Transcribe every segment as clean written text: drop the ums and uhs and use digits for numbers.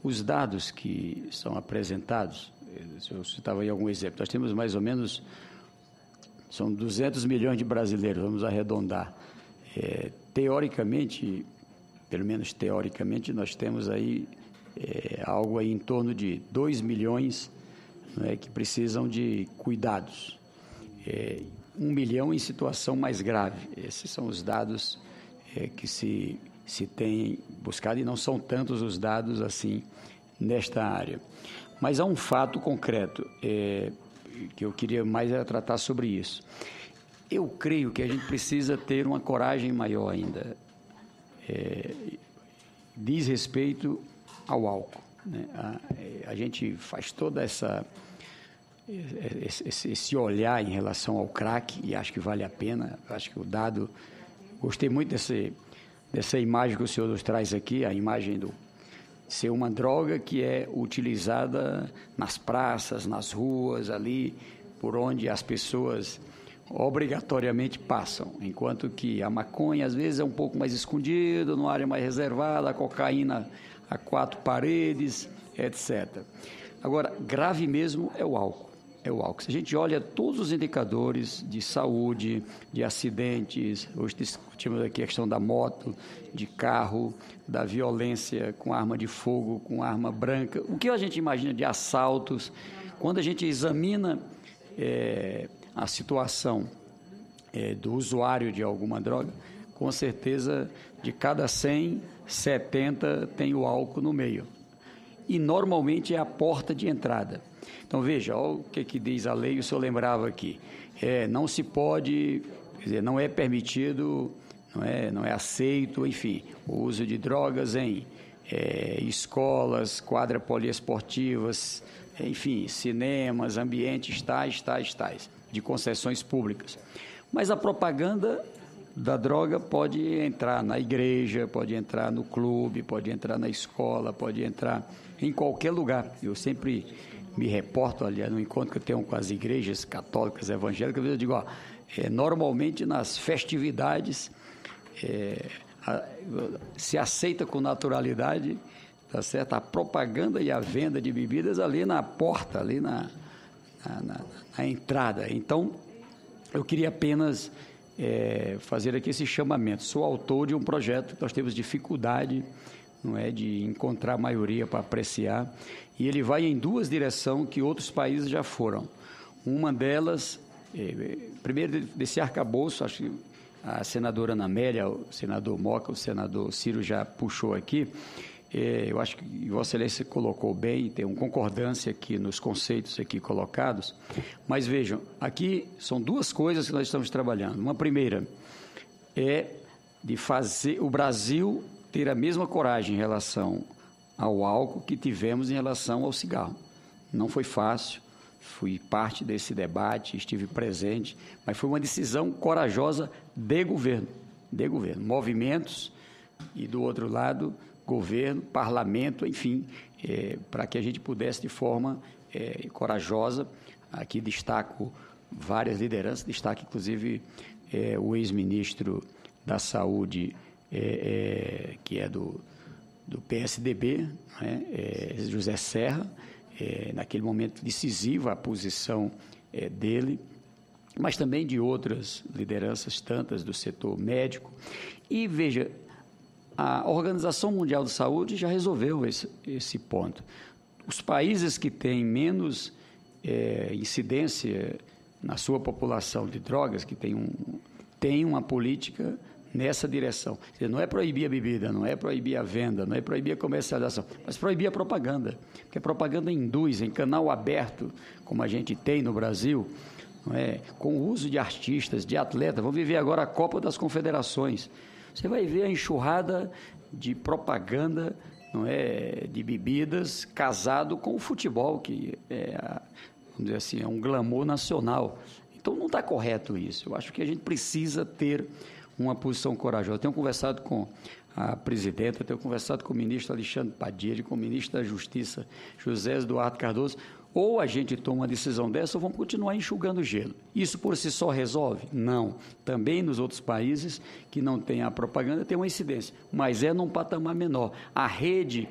os dados que são apresentados, eu citava aí algum exemplo, nós temos mais ou menos, são 200 milhões de brasileiros, vamos arredondar. Teoricamente, pelo menos teoricamente, nós temos aí algo aí em torno de 2 milhões, né, que precisam de cuidados. 1 milhão em situação mais grave. Esses são os dados que se tem buscado, e não são tantos os dados assim nesta área. Mas há um fato concreto que eu queria mais tratar sobre isso. Eu creio que a gente precisa ter uma coragem maior ainda. Diz respeito ao álcool, né? A gente faz toda esse olhar em relação ao crack, e acho que vale a pena. Acho que o dado... Gostei muito dessa imagem que o senhor nos traz aqui, a imagem do ser uma droga que é utilizada nas praças, nas ruas, ali por onde as pessoas obrigatoriamente passam, enquanto que a maconha às vezes é um pouco mais escondida, numa área mais reservada, a cocaína a 4 paredes, etc. Agora, grave mesmo é o álcool. Se a gente olha todos os indicadores de saúde, de acidentes, hoje discutimos aqui a questão da moto, de carro, da violência com arma de fogo, com arma branca, o que a gente imagina de assaltos, quando a gente examina a situação do usuário de alguma droga, com certeza de cada 100, 70 tem o álcool no meio. E normalmente é a porta de entrada. Então, veja, olha o que diz a lei, o senhor lembrava aqui. Não se pode, quer dizer, não é permitido, não é aceito, enfim, o uso de drogas em escolas, quadras poliesportivas, enfim, cinemas, ambientes tais, de concessões públicas. Mas a propaganda da droga pode entrar na igreja, pode entrar no clube, pode entrar na escola, pode entrar em qualquer lugar. Eu sempre me reporto, aliás, no encontro que eu tenho com as igrejas católicas, evangélicas, eu digo, normalmente nas festividades se aceita com naturalidade, tá certo? A propaganda e a venda de bebidas ali na porta, ali na entrada. Então, eu queria apenas fazer aqui esse chamamento. Sou autor de um projeto que nós temos dificuldade, de encontrar maioria para apreciar, e ele vai em 2 direções que outros países já foram. Uma delas, primeiro desse arcabouço, acho que a senadora Ana Amélia, o senador Moca, o senador Ciro já puxou aqui, eu acho que Vossa Excelência colocou bem, tem uma concordância aqui nos conceitos aqui colocados, mas vejam, aqui são 2 coisas que nós estamos trabalhando. Uma primeira é de fazer o Brasil ter a mesma coragem em relação ao álcool que tivemos em relação ao cigarro. Não foi fácil, fui parte desse debate, estive presente, mas foi uma decisão corajosa de governo, movimentos e, do outro lado, governo, parlamento, enfim, para que a gente pudesse, de forma corajosa, aqui destaco várias lideranças, destaco inclusive o ex-ministro da Saúde, que é do PSDB, José Serra, naquele momento decisivo a posição dele, mas também de outras lideranças, tantas do setor médico. E, veja, a Organização Mundial de Saúde já resolveu esse ponto. Os países que têm menos incidência na sua população de drogas, que têm uma política nessa direção. Quer dizer, não é proibir a bebida, não é proibir a venda, não é proibir a comercialização, mas proibir a propaganda, porque a propaganda induz em canal aberto, como a gente tem no Brasil, com o uso de artistas, de atletas. Vamos viver agora a Copa das Confederações. Você vai ver a enxurrada de propaganda, de bebidas, casado com o futebol, que vamos dizer assim, é um glamour nacional. Então, não está correto isso. Eu acho que a gente precisa ter uma posição corajosa. Eu tenho conversado com a presidenta, tenho conversado com o ministro Alexandre Padilha, com o ministro da Justiça, José Eduardo Cardoso. Ou a gente toma uma decisão dessa ou vamos continuar enxugando gelo. Isso por si só resolve? Não. Também nos outros países que não têm a propaganda tem uma incidência, mas num patamar menor. A rede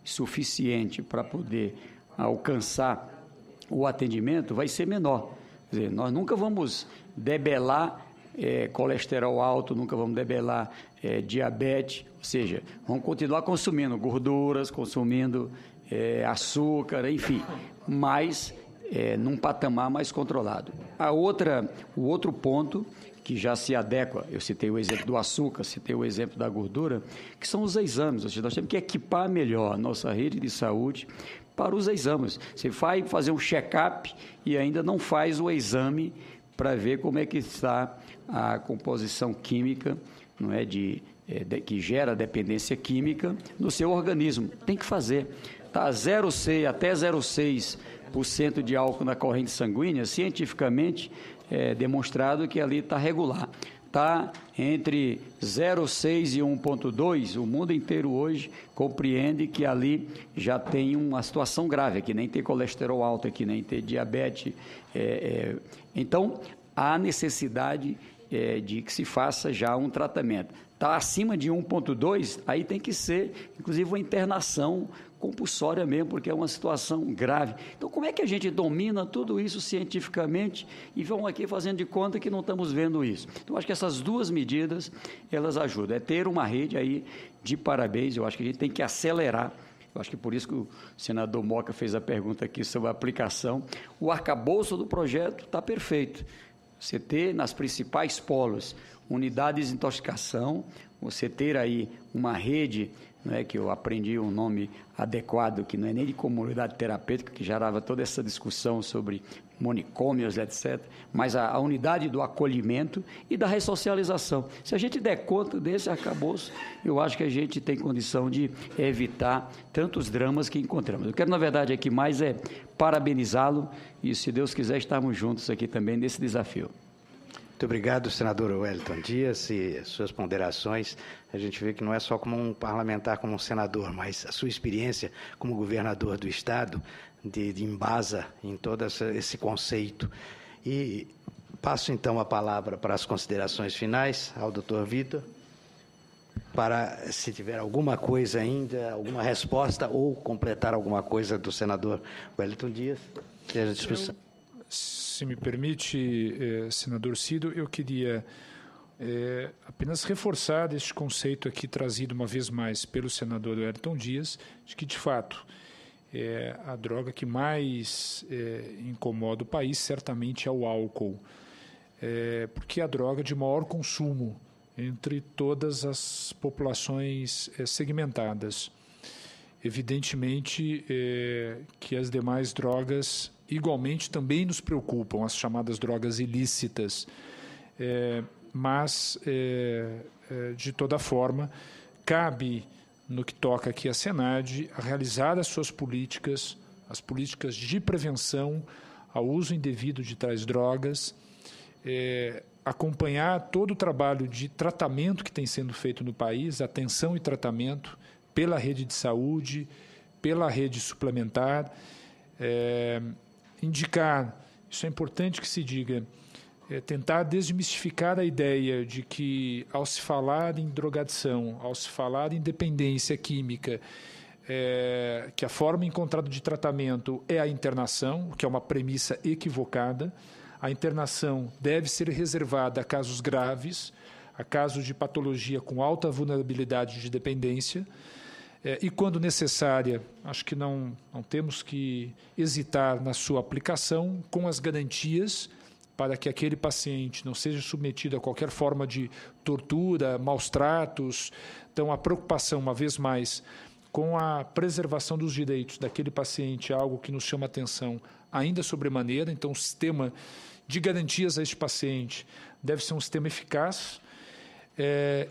suficiente para poder alcançar o atendimento vai ser menor. Quer dizer, nós nunca vamos debelar colesterol alto, nunca vamos debelar diabetes, ou seja, vamos continuar consumindo gorduras, consumindo açúcar, enfim, mas num patamar mais controlado. O outro ponto que já se adequa, eu citei o exemplo do açúcar, citei o exemplo da gordura, que são os exames. Ou seja, nós temos que equipar melhor a nossa rede de saúde para os exames. Você vai fazer um check-up e ainda não faz o exame para ver como é que está a composição química, não é, que gera dependência química no seu organismo. Tem que fazer. Está até 0,6% de álcool na corrente sanguínea, cientificamente demonstrado que ali está regular. Está entre 0,6 e 1,2, o mundo inteiro hoje compreende que ali já tem uma situação grave, que nem ter colesterol alto, que nem ter diabetes. Então, há necessidade de que se faça já um tratamento. Está acima de 1,2, aí tem que ser, inclusive, uma internação compulsória mesmo, porque é uma situação grave. Então, como é que a gente domina tudo isso cientificamente e vamos aqui fazendo de conta que não estamos vendo isso? Então, acho que essas duas medidas, elas ajudam. É ter uma rede aí de parabéns, eu acho que a gente tem que acelerar. Eu acho que por isso que o senador Moca fez a pergunta aqui sobre a aplicação. O arcabouço do projeto está perfeito. Você ter nas principais polos unidades de intoxicação, você ter aí uma rede, não é, que eu aprendi um nome adequado, que não é nem de comunidade terapêutica, que gerava toda essa discussão sobre manicômios, etc., mas a unidade do acolhimento e da ressocialização. Se a gente der conta desse arcabouço, eu acho que a gente tem condição de evitar tantos dramas que encontramos. Eu quero, na verdade, aqui mais parabenizá-lo e, se Deus quiser, estarmos juntos aqui também nesse desafio. Muito obrigado, senador Wellington Dias, e suas ponderações. A gente vê que não é só como um parlamentar, como um senador, mas a sua experiência como governador do Estado de embasa em todo esse conceito. E passo, então, a palavra para as considerações finais ao doutor Vitor, para, se tiver alguma coisa ainda, alguma resposta ou completar alguma coisa do senador Wellington Dias. Seja a disposição. Se me permite, senador Cido, eu queria apenas reforçar este conceito aqui trazido uma vez mais pelo senador Wellington Dias, de que, de fato, a droga que mais incomoda o país certamente é o álcool, porque é a droga de maior consumo entre todas as populações segmentadas. Evidentemente que as demais drogas igualmente também nos preocupam, as chamadas drogas ilícitas, mas, de toda forma, cabe, no que toca aqui à Senad, a realizar as suas políticas, as políticas de prevenção ao uso indevido de tais drogas, acompanhar todo o trabalho de tratamento que tem sendo feito no país, atenção e tratamento pela rede de saúde, pela rede suplementar, indicar, isso é importante que se diga, tentar desmistificar a ideia de que, ao se falar em drogadição, ao se falar em dependência química, que a forma encontrada de tratamento é a internação, o que é uma premissa equivocada. A internação deve ser reservada a casos graves, a casos de patologia com alta vulnerabilidade de dependência, e, quando necessária, acho que não temos que hesitar na sua aplicação, com as garantias para que aquele paciente não seja submetido a qualquer forma de tortura, maus tratos. Então, a preocupação, uma vez mais, com a preservação dos direitos daquele paciente é algo que nos chama atenção ainda sobremaneira. Então, o sistema de garantias a este paciente deve ser um sistema eficaz.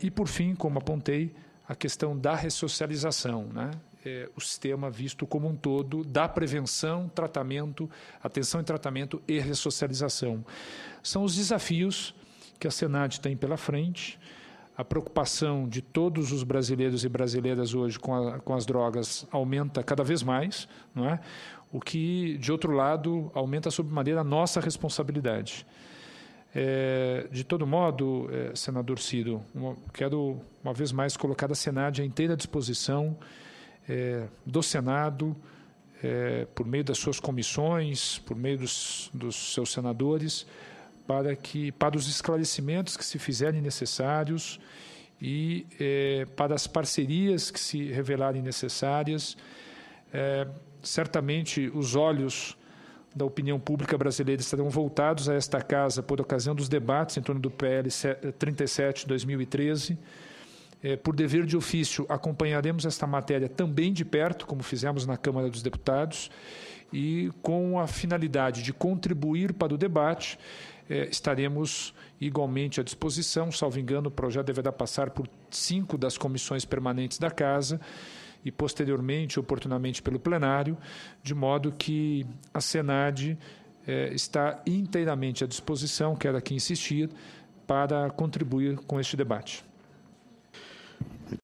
E, por fim, como apontei, a questão da ressocialização, né? O sistema visto como um todo, da prevenção, tratamento, atenção e tratamento e ressocialização. São os desafios que a Senad tem pela frente. A preocupação de todos os brasileiros e brasileiras hoje com as drogas aumenta cada vez mais, não é? O que, de outro lado, aumenta sobremaneira a nossa responsabilidade. De todo modo, senador Cido, quero uma vez mais colocar a Senad à inteira disposição do Senado, por meio das suas comissões, por meio dos seus senadores, para os esclarecimentos que se fizerem necessários e para as parcerias que se revelarem necessárias. Certamente os olhos da opinião pública brasileira estarão voltados a esta casa por ocasião dos debates em torno do PL 37 de 2013. Por dever de ofício, acompanharemos esta matéria também de perto, como fizemos na Câmara dos Deputados, e com a finalidade de contribuir para o debate, estaremos igualmente à disposição. Salvo engano, o projeto deverá passar por 5 das comissões permanentes da Casa e, posteriormente, oportunamente, pelo plenário, de modo que a Senad está inteiramente à disposição, quero aqui insistir, para contribuir com este debate.